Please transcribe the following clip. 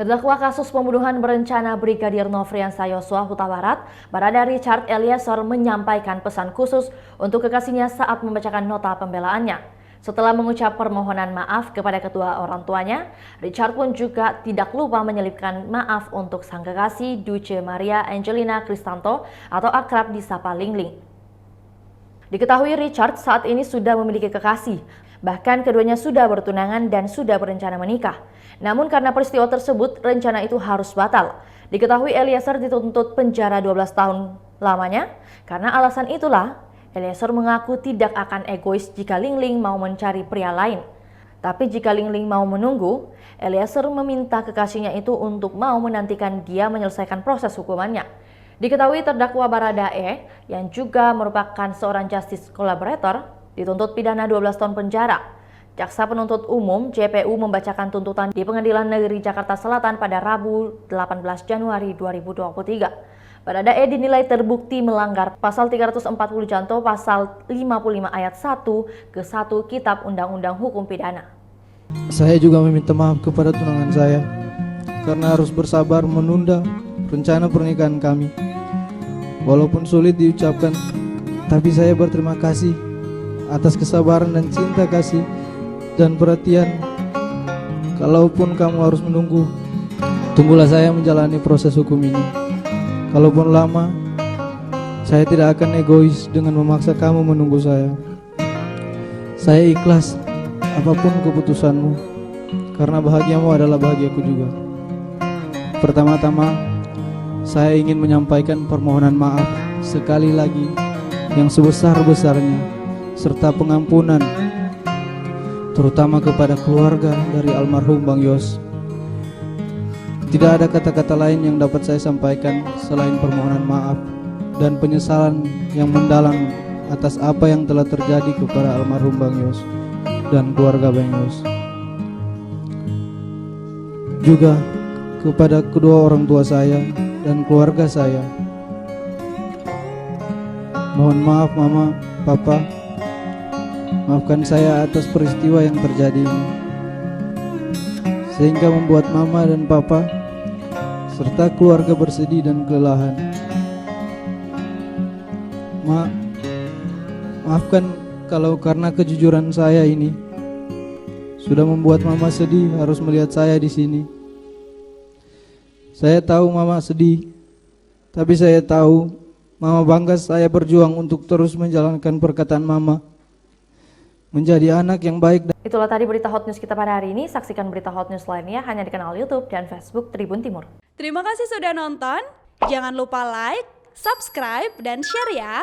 Terdakwa kasus pembunuhan berencana Brigadir Nofriansah Yosua Huta Barat, Barada Richard Eliezer menyampaikan pesan khusus untuk kekasihnya saat membacakan nota pembelaannya. Setelah mengucap permohonan maaf kepada kedua orang tuanya, Richard pun juga tidak lupa menyelipkan maaf untuk sang kekasih Duce Maria Angelina Kristanto atau akrab disapa Lingling. Diketahui Richard saat ini sudah memiliki kekasih, bahkan keduanya sudah bertunangan dan sudah berencana menikah. Namun karena peristiwa tersebut, rencana itu harus batal. Diketahui Eliezer dituntut penjara 12 tahun lamanya. Karena alasan itulah, Eliezer mengaku tidak akan egois jika Lingling mau mencari pria lain. Tapi jika Lingling mau menunggu, Eliezer meminta kekasihnya itu untuk mau menantikan dia menyelesaikan proses hukumannya. Diketahui terdakwa Baradae, yang juga merupakan seorang justice collaborator, dituntut pidana 12 tahun penjara. Jaksa penuntut umum JPU membacakan tuntutan di Pengadilan Negeri Jakarta Selatan pada Rabu 18 Januari 2023. Baradae dinilai terbukti melanggar pasal 340 Janto pasal 55 ayat 1 ke 1 Kitab Undang-Undang Hukum Pidana. Saya juga meminta maaf kepada tunangan saya karena harus bersabar menunda rencana pernikahan kami. Walaupun sulit diucapkan, tapi saya berterima kasih atas kesabaran dan cinta kasih dan perhatian. Kalaupun kamu harus menunggu, tunggulah saya menjalani proses hukum ini. Kalaupun lama, saya tidak akan egois dengan memaksa kamu menunggu saya. Saya ikhlas apapun keputusanmu, karena bahagiamu adalah bahagiaku juga. Pertama-tama, saya ingin menyampaikan permohonan maaf sekali lagi yang sebesar-besarnya, serta pengampunan terutama kepada keluarga dari almarhum Bang Yos. Tidak ada kata-kata lain yang dapat saya sampaikan selain permohonan maaf dan penyesalan yang mendalam atas apa yang telah terjadi kepada almarhum Bang Yos dan keluarga Bang Yos. Juga kepada kedua orang tua saya dan keluarga saya. Mohon maaf Mama, Papa. Maafkan saya atas peristiwa yang terjadi ini, sehingga membuat Mama dan Papa serta keluarga bersedih dan kelelahan. Maafkan kalau karena kejujuran saya ini sudah membuat Mama sedih harus melihat saya di sini. Saya tahu Mama sedih, tapi saya tahu Mama bangga saya berjuang untuk terus menjalankan perkataan Mama, menjadi anak yang baik. Itulah tadi berita hot news kita pada hari ini. Saksikan berita hot news lainnya hanya di kanal YouTube dan Facebook Tribun Timur. Terima kasih sudah nonton. Jangan lupa like, subscribe, dan share ya.